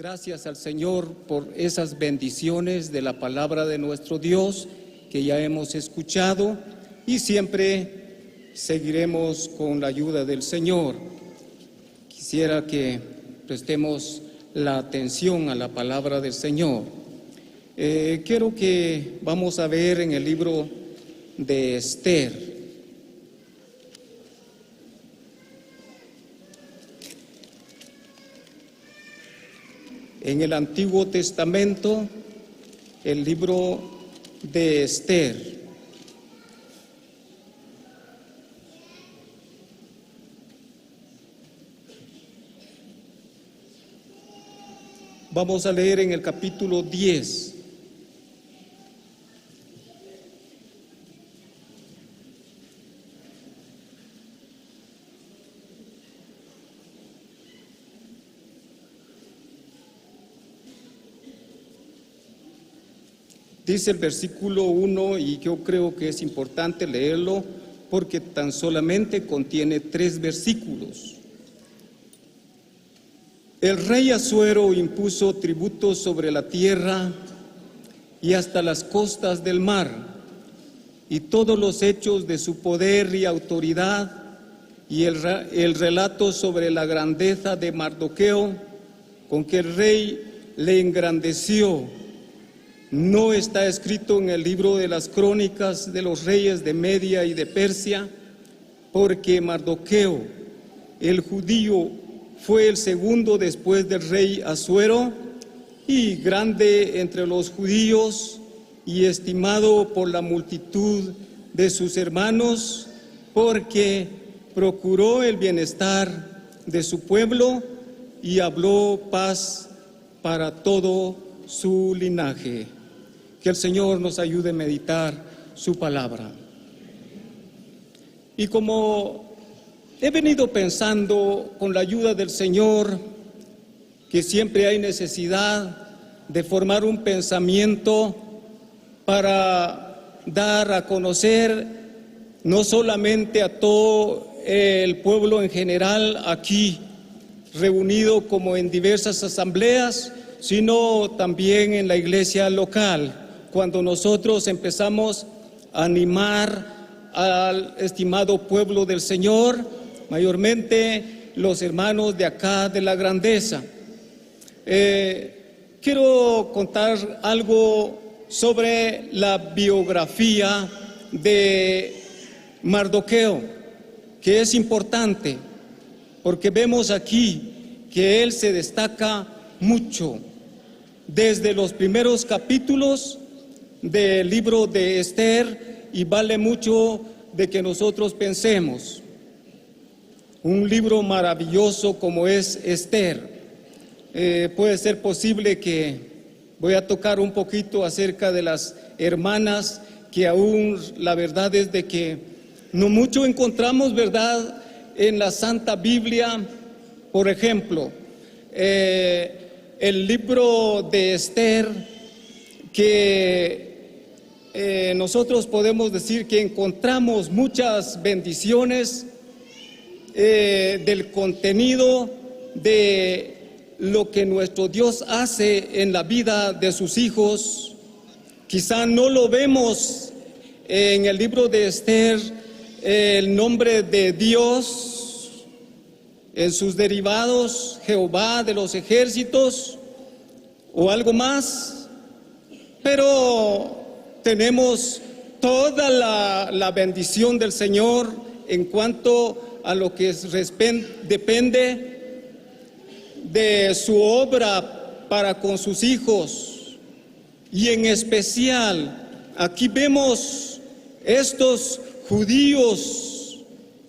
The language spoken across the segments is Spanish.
Gracias al Señor por esas bendiciones de la palabra de nuestro Dios que ya hemos escuchado y siempre seguiremos con la ayuda del Señor. Quisiera que prestemos la atención a la palabra del Señor. Quiero que vamos a ver en el libro de Esther. En el Antiguo Testamento, el libro de Esther. Vamos a leer en el capítulo 10. Dice el versículo 1, y yo creo que es importante leerlo porque tan solamente contiene 3 versículos. El rey Asuero impuso tributos sobre la tierra y hasta las costas del mar, y todos los hechos de su poder y autoridad, y el relato sobre la grandeza de Mardoqueo, con que el rey le engrandeció, no está escrito en el libro de las crónicas de los reyes de Media y de Persia, porque Mardoqueo, el judío, fue el segundo después del rey Asuero, y grande entre los judíos, y estimado por la multitud de sus hermanos, porque procuró el bienestar de su pueblo y habló paz para todo su linaje. Que el Señor nos ayude a meditar su palabra. Y como he venido pensando con la ayuda del Señor, que siempre hay necesidad de formar un pensamiento para dar a conocer no solamente a todo el pueblo en general aquí reunido como en diversas asambleas, sino también en la iglesia local. Cuando nosotros empezamos a animar al estimado pueblo del Señor, mayormente los hermanos de acá de la grandeza. Quiero contar algo sobre la biografía de Mardoqueo, que es importante, porque vemos aquí que él se destaca mucho desde los primeros capítulos del libro de Esther, y vale mucho de que nosotros pensemos. Un libro maravilloso como es Esther. Puede ser posible que voy a tocar un poquito acerca de las hermanas, que aún la verdad es de que no mucho encontramos, ¿verdad?, en la Santa Biblia. Por ejemplo, el libro de Esther, que nosotros podemos decir que encontramos muchas bendiciones del contenido de lo que nuestro Dios hace en la vida de sus hijos. Quizá no lo vemos en el libro de Esther, el nombre de Dios en sus derivados, Jehová de los ejércitos o algo más, pero tenemos toda la bendición del Señor en cuanto a lo que depende de su obra para con sus hijos. Y en especial aquí vemos estos judíos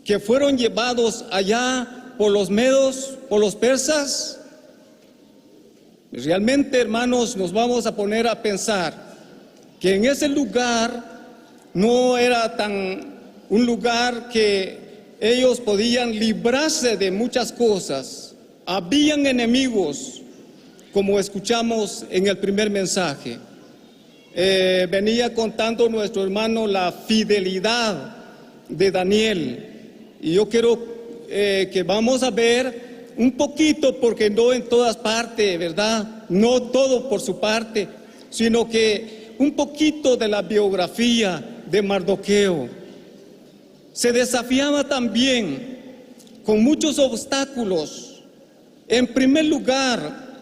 que fueron llevados allá por los medos, por los persas. Realmente, hermanos, nos vamos a poner a pensar que en ese lugar no era un lugar que ellos podían librarse de muchas cosas. Habían enemigos, como escuchamos en el primer mensaje. Venía contando nuestro hermano la fidelidad de Daniel, y yo quiero que vamos a ver un poquito, porque no en todas partes, ¿verdad? No todo por su parte, sino que un poquito de la biografía de Mardoqueo. Se desafiaba también con muchos obstáculos. En primer lugar,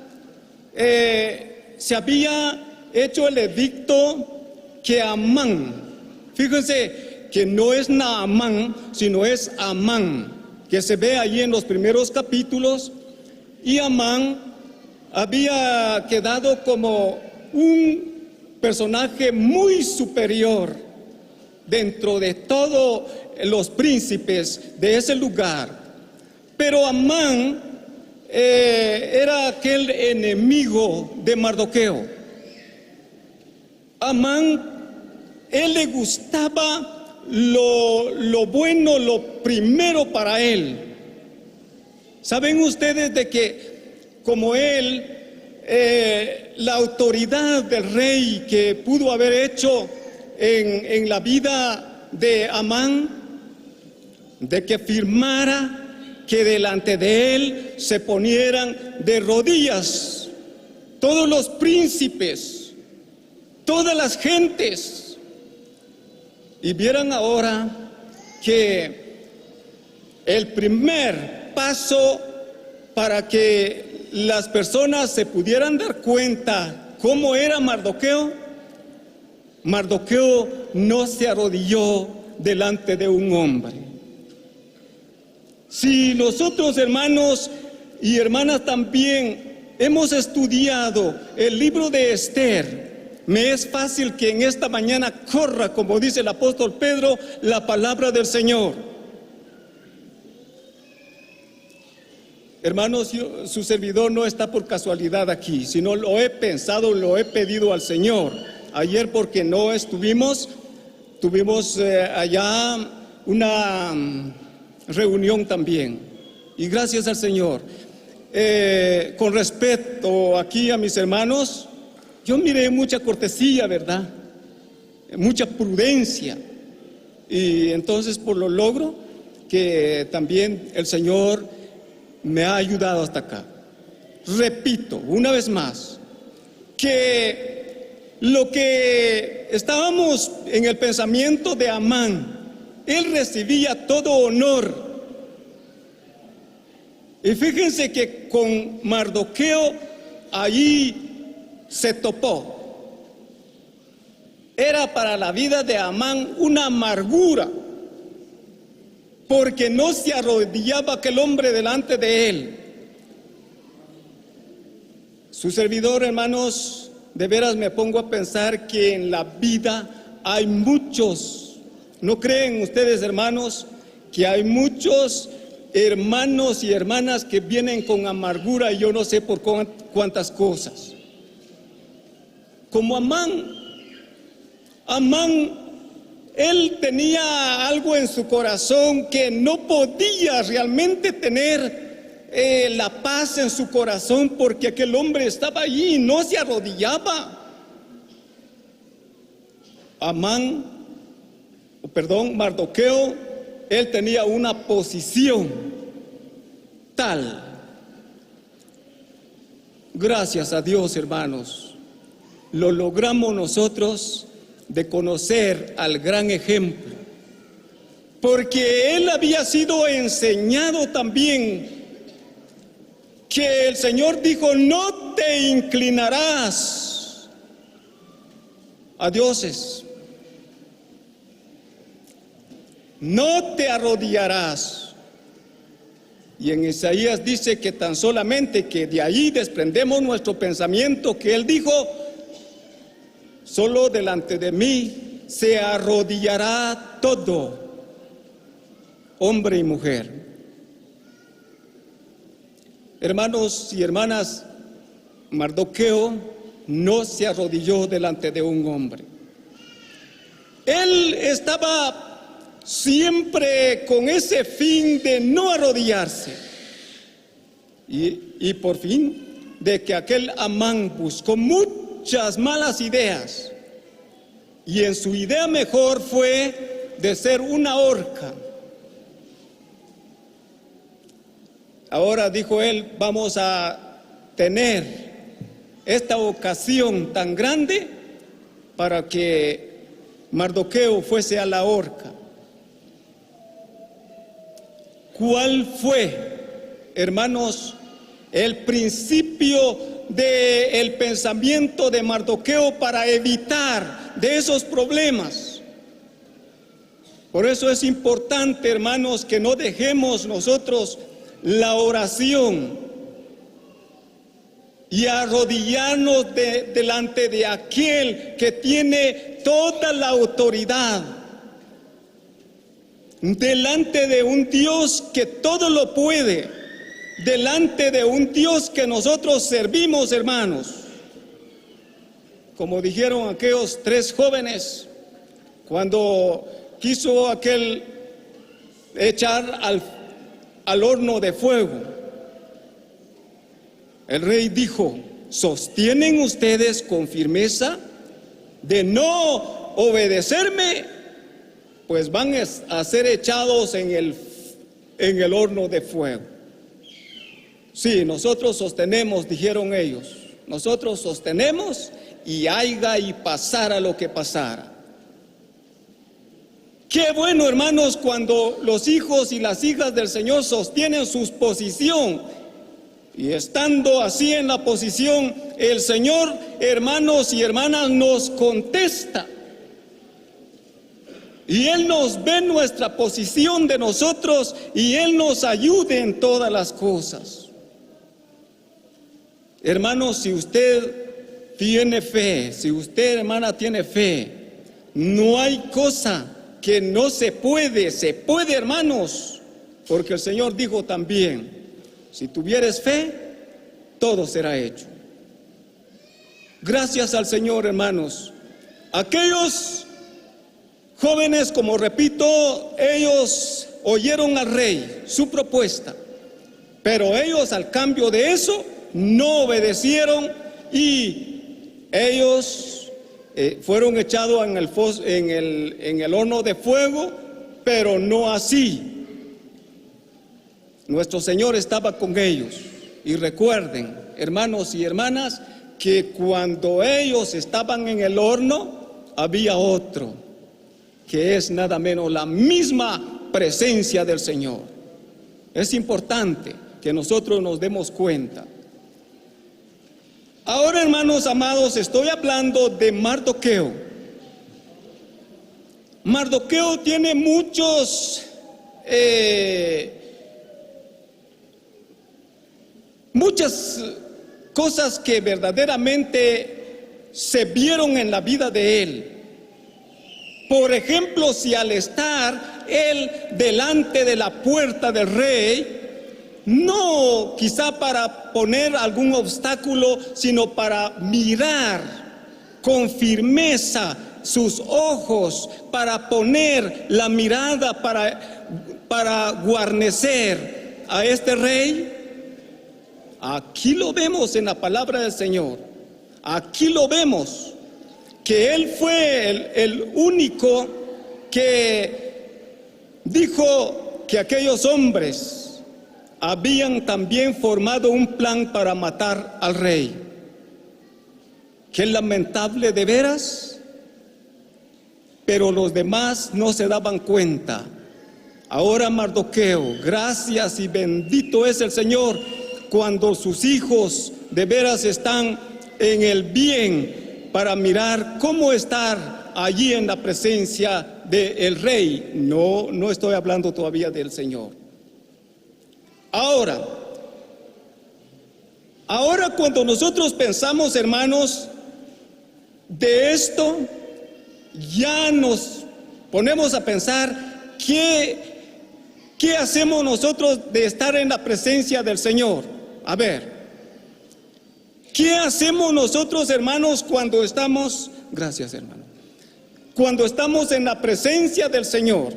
se había hecho el edicto que Amán, fíjense que no es Naamán, sino es Amán, que se ve allí en los primeros capítulos, y Amán había quedado como un personaje muy superior dentro de todos los príncipes de ese lugar. Pero Amán era aquel enemigo de Mardoqueo. Amán, él le gustaba lo bueno, lo primero para él. ¿Saben ustedes de que como él, la autoridad del rey que pudo haber hecho en la vida de Amán, de que firmara que delante de él se ponieran de rodillas todos los príncipes, todas las gentes, y vieran ahora que el primer paso para que las personas se pudieran dar cuenta cómo era Mardoqueo, Mardoqueo no se arrodilló delante de un hombre. Si nosotros, hermanos y hermanas, también hemos estudiado el libro de Esther, me es fácil que en esta mañana corra, como dice el apóstol Pedro, la palabra del Señor. Hermanos, su servidor no está por casualidad aquí, sino lo he pensado, lo he pedido al Señor. Ayer, porque no estuvimos, tuvimos allá una reunión también, y gracias al Señor. Con respecto aquí a mis hermanos, yo miré mucha cortesía, ¿verdad? Mucha prudencia, y entonces por lo logro que también el Señor me ha ayudado hasta acá. Repito una vez más que lo que estábamos en el pensamiento de Amán, él recibía todo honor. Y fíjense que con Mardoqueo allí se topó. Era para la vida de Amán una amargura, porque no se arrodillaba aquel hombre delante de él. Su servidor, hermanos, de veras me pongo a pensar que en la vida hay muchos. ¿No creen ustedes, hermanos, que hay muchos hermanos y hermanas que vienen con amargura y yo no sé por cuántas cosas? Como Amán, él tenía algo en su corazón que no podía realmente tener la paz en su corazón, porque aquel hombre estaba allí y no se arrodillaba. Mardoqueo, él tenía una posición tal. Gracias a Dios, hermanos, lo logramos nosotros de conocer al gran ejemplo, porque él había sido enseñado también que el Señor dijo: no te inclinarás a dioses, no te arrodillarás. Y en Isaías dice que tan solamente que de ahí desprendemos nuestro pensamiento, que él dijo: solo delante de mí se arrodillará todo, hombre y mujer. Hermanos y hermanas, Mardoqueo no se arrodilló delante de un hombre. Él estaba siempre con ese fin de no arrodillarse. Y por fin, de que aquel Amán buscó muchas malas ideas, y en su idea mejor fue de ser una horca. ahora dijo él, vamos a tener esta ocasión tan grande para que Mardoqueo fuese a la horca. ¿Cuál fue, hermanos, el principio del pensamiento de Mardoqueo para evitar de esos problemas? Por eso es importante, hermanos, que no dejemos nosotros la oración y arrodillarnos delante de aquel que tiene toda la autoridad, delante de un Dios que todo lo puede, delante de un Dios que nosotros servimos, hermanos. Como dijeron aquellos 3 jóvenes cuando quiso aquel echar al horno de fuego, el rey dijo: ¿sostienen ustedes con firmeza de no obedecerme? Pues van a ser echados en el horno de fuego. Sí, nosotros sostenemos, dijeron ellos, nosotros sostenemos y haiga y pasara lo que pasara. Qué bueno, hermanos, cuando los hijos y las hijas del Señor sostienen su posición. Y estando así en la posición, el Señor, hermanos y hermanas, nos contesta. Y Él nos ve nuestra posición de nosotros y Él nos ayude en todas las cosas. Hermanos, si usted tiene fe, si usted, hermana, tiene fe, no hay cosa que no se puede, hermanos, porque el Señor dijo también: si tuvieres fe, todo será hecho. Gracias al Señor, hermanos. Aquellos jóvenes, como repito, ellos oyeron al rey su propuesta, pero ellos, al cambio de eso, no obedecieron y ellos fueron echados en el horno de fuego, pero no así. Nuestro Señor estaba con ellos. Y recuerden, hermanos y hermanas, que cuando ellos estaban en el horno, había otro, que es nada menos la misma presencia del Señor. Es importante que nosotros nos demos cuenta. Ahora, hermanos amados, estoy hablando de Mardoqueo. Mardoqueo tiene muchas cosas que verdaderamente se vieron en la vida de él. Por ejemplo, si al estar él delante de la puerta del rey, no quizá para poner algún obstáculo, sino para mirar con firmeza sus ojos, para poner la mirada, para guarnecer a este rey. Aquí lo vemos en la palabra del Señor. Aquí lo vemos, que él fue el único que dijo que aquellos hombres habían también formado un plan para matar al rey. Qué lamentable de veras, pero los demás no se daban cuenta. Ahora Mardoqueo, gracias y bendito es el Señor, cuando sus hijos de veras están en el bien para mirar cómo estar allí en la presencia del rey. No estoy hablando todavía del Señor. Ahora cuando nosotros pensamos, hermanos, de esto, ya nos ponemos a pensar ¿qué hacemos nosotros de estar en la presencia del Señor? A ver, ¿qué hacemos nosotros, hermanos, cuando estamos, gracias hermano, cuando estamos en la presencia del Señor?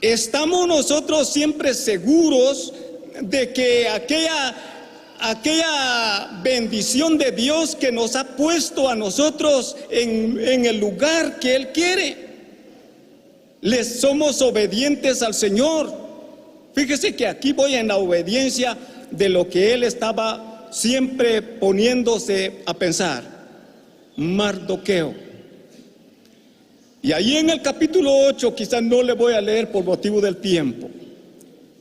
¿Estamos nosotros siempre seguros de que aquella bendición de Dios que nos ha puesto a nosotros en el lugar que Él quiere, les somos obedientes al Señor? Fíjese que aquí voy en la obediencia de lo que él estaba siempre poniéndose a pensar. Mardoqueo. Y ahí en el capítulo 8, quizás no le voy a leer por motivo del tiempo.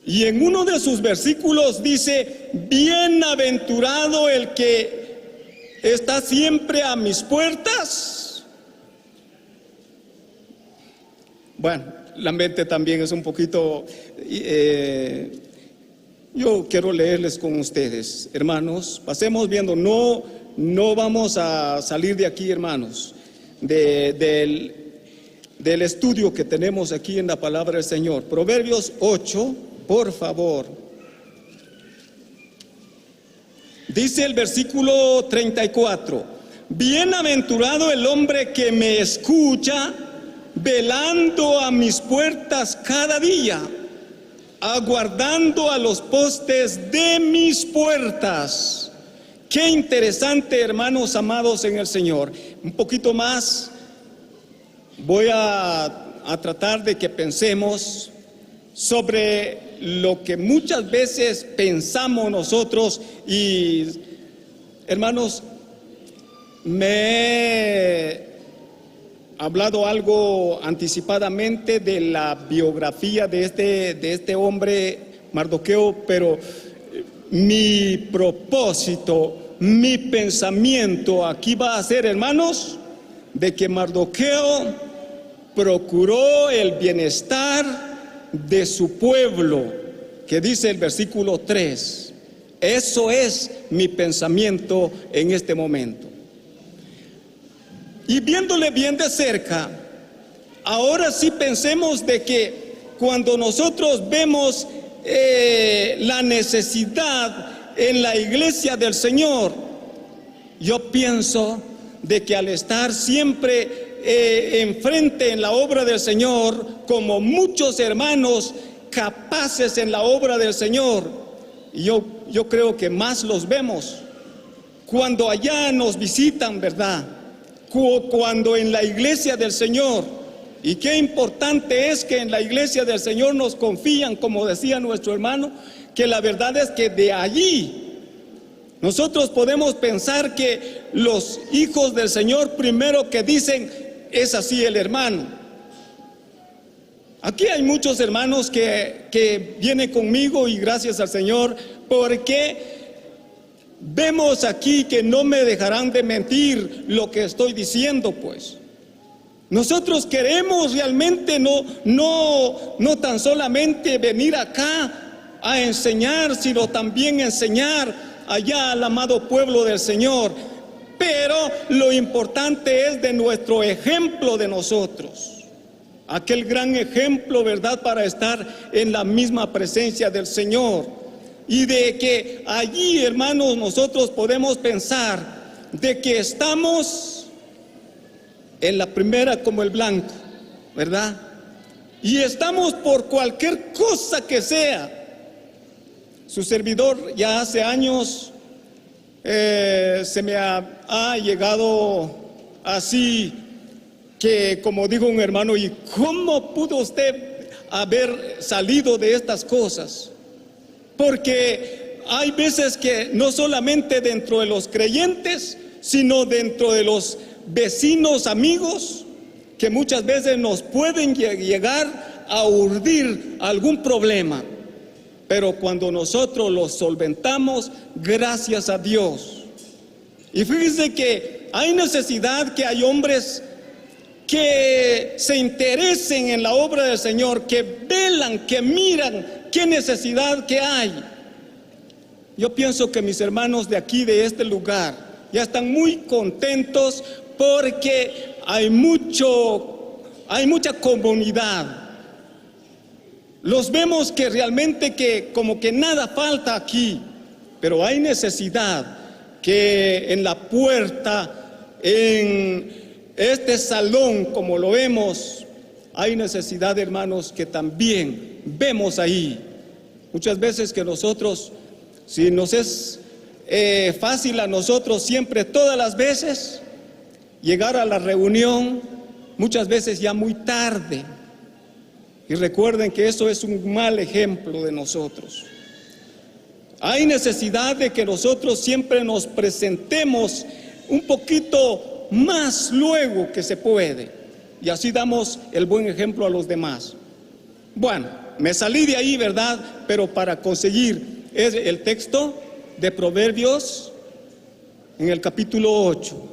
Y en uno de sus versículos dice: bienaventurado el que está siempre a mis puertas. Bueno, la mente también es un poquito... yo quiero leerles con ustedes, hermanos. Pasemos viendo, no vamos a salir de aquí, hermanos, del estudio que tenemos aquí en la palabra del Señor. Proverbios 8, por favor. Dice el versículo 34: bienaventurado el hombre que me escucha, velando a mis puertas cada día, aguardando a los postes de mis puertas. Qué interesante, hermanos amados en el Señor. Un poquito más voy a tratar de que pensemos sobre lo que muchas veces pensamos nosotros. Y hermanos, me he hablado algo anticipadamente de la biografía de este hombre Mardoqueo, pero mi propósito, mi pensamiento aquí va a ser, hermanos, de que Mardoqueo procuró el bienestar de su pueblo, que dice el versículo 3. Eso es mi pensamiento en este momento. Y viéndole bien de cerca, ahora sí pensemos de que cuando nosotros vemos la necesidad en la iglesia del Señor, yo pienso de que al estar siempre enfrente en la obra del Señor, como muchos hermanos capaces en la obra del Señor, yo creo que más los vemos cuando allá nos visitan, ¿verdad? Cuando en la iglesia del Señor. Y qué importante es que en la iglesia del Señor nos confían, como decía nuestro hermano, que la verdad es que de allí nosotros podemos pensar que los hijos del Señor primero que dicen: es así el hermano. Aquí hay muchos hermanos que vienen conmigo, y gracias al Señor, porque vemos aquí que no me dejarán de mentir lo que estoy diciendo, pues. Nosotros queremos realmente no tan solamente venir acá a enseñar, sino también enseñar allá al amado pueblo del Señor. Pero lo importante es de nuestro ejemplo de nosotros. Aquel gran ejemplo, ¿verdad?, para estar en la misma presencia del Señor. Y de que allí, hermanos, nosotros podemos pensar de que estamos en la primera como el blanco, ¿verdad? Y estamos por cualquier cosa que sea. Su servidor ya hace años se me ha llegado así, que como dijo un hermano: ¿y cómo pudo usted haber salido de estas cosas? Porque hay veces que no solamente dentro de los creyentes, sino dentro de los vecinos, amigos, que muchas veces nos pueden llegar a urdir algún problema. Pero cuando nosotros los solventamos, gracias a Dios. Y fíjense que hay necesidad que hay hombres que se interesen en la obra del Señor, que velan, que miran qué necesidad que hay. Yo pienso que mis hermanos de aquí, de este lugar, ya están muy contentos porque hay mucha comunidad. Los vemos que realmente que como que nada falta aquí, pero hay necesidad que en la puerta, en este salón, como lo vemos, hay necesidad, hermanos, que también vemos ahí. Muchas veces que nosotros, si nos es fácil a nosotros siempre, todas las veces, llegar a la reunión, muchas veces ya muy tarde. Y recuerden que eso es un mal ejemplo de nosotros. Hay necesidad de que nosotros siempre nos presentemos un poquito más luego que se puede, y así damos el buen ejemplo a los demás. Bueno, me salí de ahí, ¿verdad? Pero para conseguir el texto de Proverbios en el capítulo 8.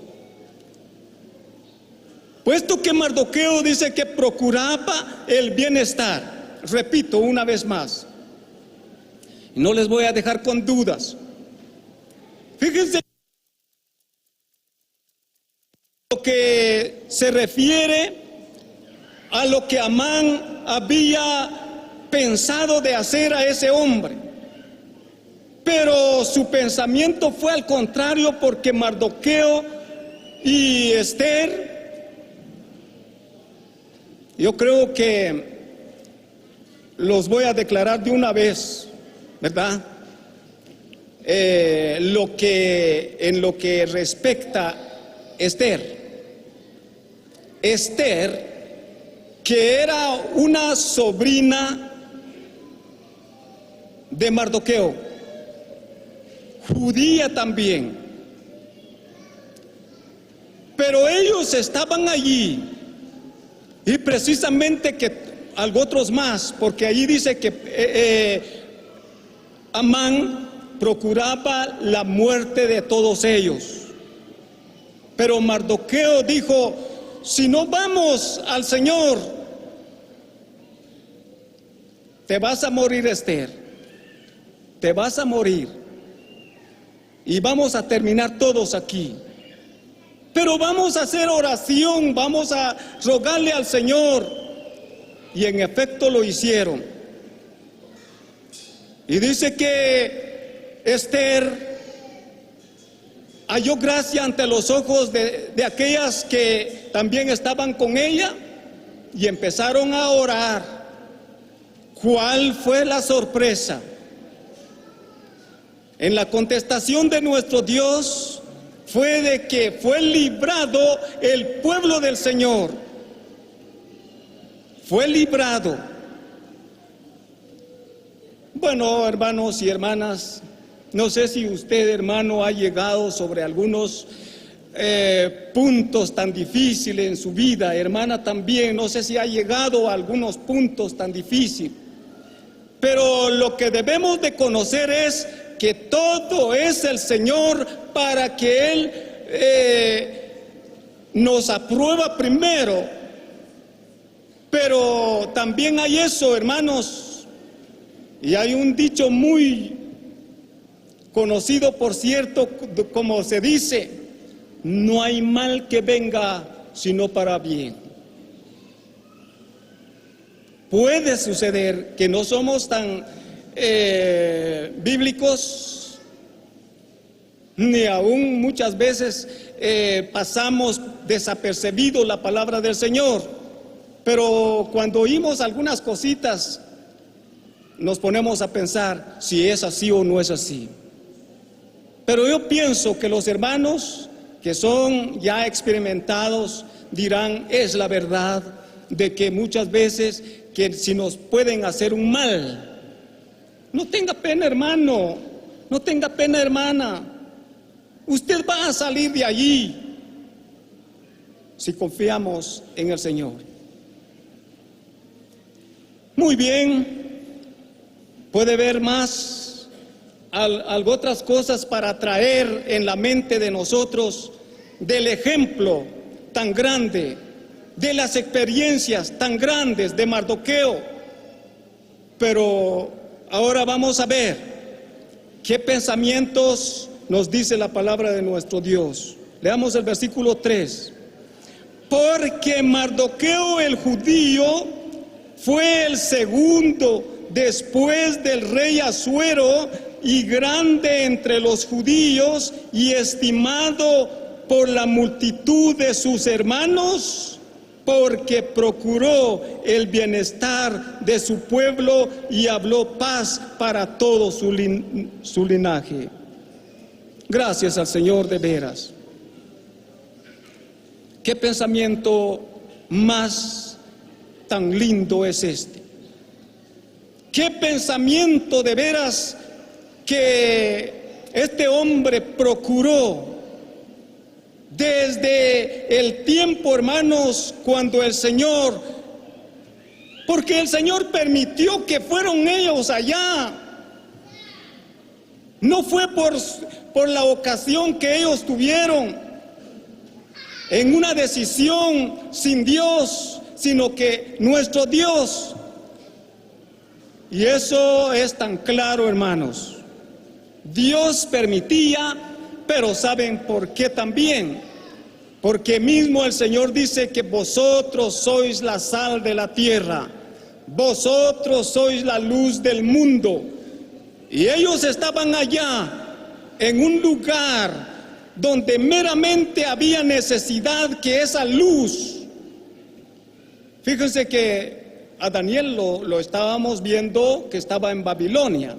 Puesto que Mardoqueo dice que procuraba el bienestar, repito una vez más, y no les voy a dejar con dudas. Fíjense lo que se refiere a lo que Amán había pensado de hacer a ese hombre, pero su pensamiento fue al contrario, porque Mardoqueo y Esther, yo creo que los voy a declarar de una vez, ¿verdad? En lo que respecta a Esther, que era una sobrina de Mardoqueo, judía también, pero ellos estaban allí, y precisamente que algo otros más, porque allí dice que Amán procuraba la muerte de todos ellos. Pero Mardoqueo dijo: si no vamos al Señor, te vas a morir, Esther, te vas a morir, y vamos a terminar todos aquí. Pero vamos a hacer oración, vamos a rogarle al Señor. Y en efecto lo hicieron. Y dice que Esther halló gracia ante los ojos de aquellas que también estaban con ella, y empezaron a orar. ¿Cuál fue la sorpresa? En la contestación de nuestro Dios fue de que fue librado el pueblo del Señor. Fue librado. Bueno, hermanos y hermanas, no sé si usted, hermano, ha llegado sobre algunos puntos tan difíciles en su vida. Hermana, también, no sé si ha llegado a algunos puntos tan difíciles. Pero lo que debemos de conocer es que todo es el Señor, para que Él nos aprueba primero. Pero también hay eso, hermanos, y hay un dicho muy conocido, por cierto, como se dice: no hay mal que venga sino para bien. Puede suceder que no somos tan bíblicos, ni aún muchas veces pasamos desapercibido la palabra del Señor, pero cuando oímos algunas cositas nos ponemos a pensar si es así o no es así. Pero yo pienso que los hermanos que son ya experimentados dirán: es la verdad de que muchas veces que si nos pueden hacer un mal, no tenga pena, hermano, no tenga pena, hermana. Usted va a salir de allí si confiamos en el Señor. Muy bien, puede ver más algo otras cosas para traer en la mente de nosotros del ejemplo tan grande, de las experiencias tan grandes de Mardoqueo. Pero ahora vamos a ver qué pensamientos nos dice la palabra de nuestro Dios. Leamos el versículo 3. Porque Mardoqueo el judío fue el segundo después del rey Asuero, y grande entre los judíos, y estimado por la multitud de sus hermanos, porque procuró el bienestar de su pueblo y habló paz para todo su linaje. Gracias al Señor, de veras. ¿Qué pensamiento más tan lindo es este? qué pensamiento de veras que este hombre procuró desde el tiempo, hermanos, cuando el Señor, porque el Señor permitió que fueron ellos allá. No fue por la ocasión que ellos tuvieron en una decisión sin Dios, sino que nuestro Dios, y eso es tan claro, hermanos, Dios permitía, pero ¿saben por qué también? Porque mismo el Señor dice que vosotros sois la sal de la tierra, vosotros sois la luz del mundo. Y ellos estaban allá en un lugar donde meramente había necesidad que esa luz. Fíjense que a Daniel lo estábamos viendo que estaba en Babilonia,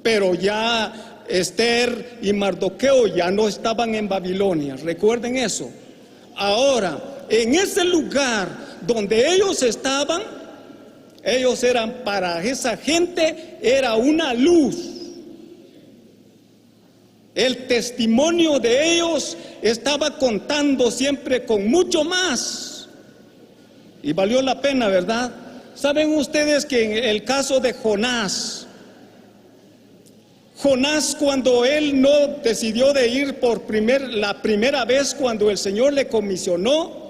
pero ya Esther y Mardoqueo ya no estaban en Babilonia, recuerden eso. Ahora, en ese lugar donde ellos estaban, ellos eran, para esa gente, era una luz. El testimonio de ellos estaba contando siempre con mucho más. Y valió la pena, ¿verdad? ¿Saben ustedes que en el caso de Jonás, cuando él no decidió de ir la primera vez cuando el Señor le comisionó,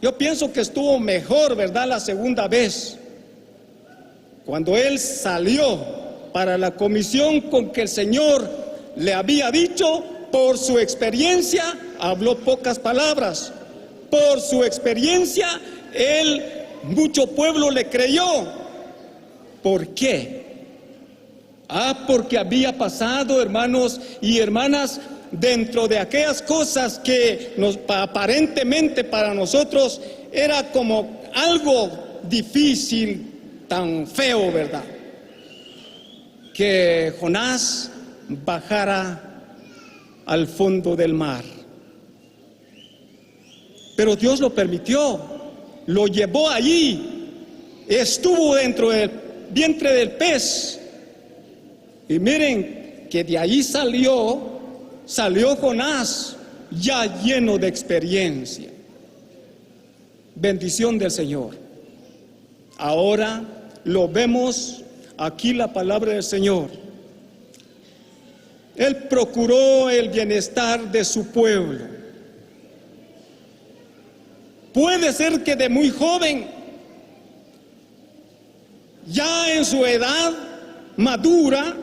yo pienso que estuvo mejor, ¿verdad? La segunda vez, cuando él salió para la comisión con que el Señor le había dicho, por su experiencia, habló pocas palabras. Por su experiencia, mucho pueblo le creyó. ¿Por qué? Porque había pasado, hermanos y hermanas, dentro de aquellas cosas que aparentemente para nosotros era como algo difícil, tan feo, ¿verdad? Que Jonás bajara al fondo del mar. Pero Dios lo permitió, lo llevó allí, estuvo dentro del vientre del pez. Y miren que de ahí salió Jonás ya lleno de experiencia. Bendición del Señor. Ahora lo vemos aquí, la palabra del Señor. Él procuró el bienestar de su pueblo. Puede ser que de muy joven, ya en su edad madura,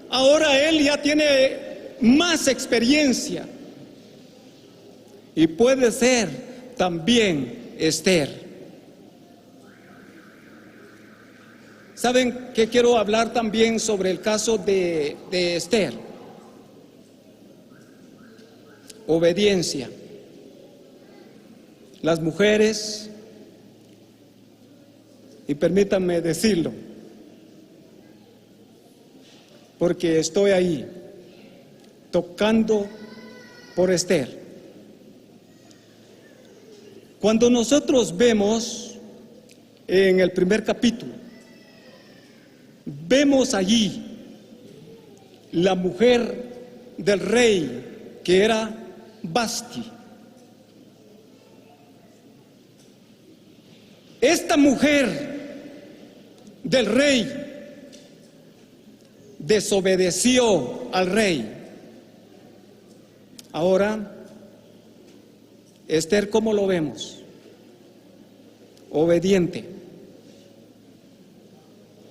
ahora él ya tiene más experiencia. Y puede ser también Esther. ¿Saben qué quiero hablar también sobre el caso de Esther? Obediencia. Las mujeres, y permítanme decirlo, porque estoy ahí, tocando por Esther. Cuando nosotros vemos en el primer capítulo, vemos allí la mujer del rey, que era Vasti. Esta mujer del rey desobedeció al rey. Ahora, Esther, ¿cómo lo vemos? Obediente.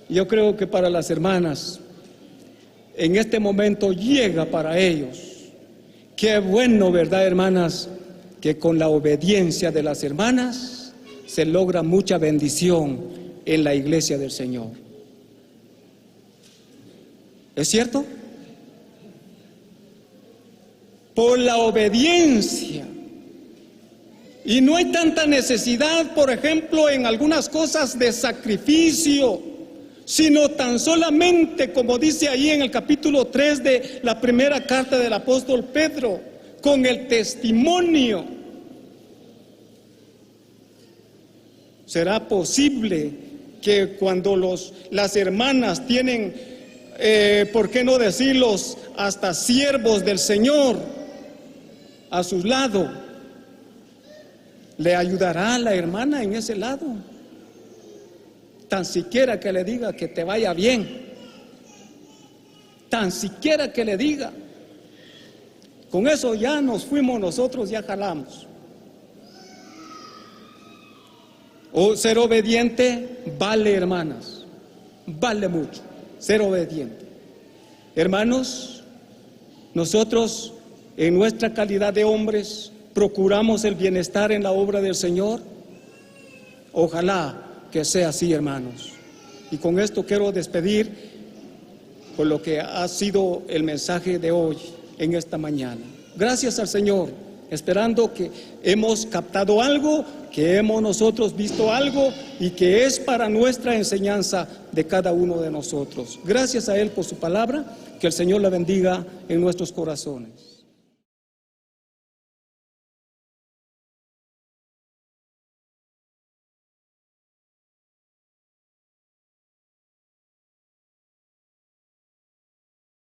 Yo creo que para las hermanas, en este momento llega para ellos. Qué bueno, ¿verdad, hermanas? Que con la obediencia de las hermanas se logra mucha bendición en la iglesia del Señor. ¿Es cierto? Por la obediencia. Y no hay tanta necesidad, por ejemplo, en algunas cosas de sacrificio, sino tan solamente, como dice ahí en el capítulo 3 de la primera carta del apóstol Pedro, con el testimonio será posible que cuando las hermanas tienen, ¿por qué no decirlos?, hasta siervos del Señor a su lado, le ayudará a la hermana en ese lado, tan siquiera que le diga que te vaya bien, tan siquiera que le diga. Con eso ya nos fuimos nosotros, ya jalamos. O ser obediente vale, hermanas, vale mucho, ser obediente. Hermanos, nosotros en nuestra calidad de hombres procuramos el bienestar en la obra del Señor. Ojalá que sea así, hermanos. Y con esto quiero despedir por lo que ha sido el mensaje de hoy en esta mañana. Gracias al Señor, esperando que hemos captado algo, que hemos nosotros visto algo y que es para nuestra enseñanza de cada uno de nosotros. Gracias a Él por su palabra, que el Señor la bendiga en nuestros corazones.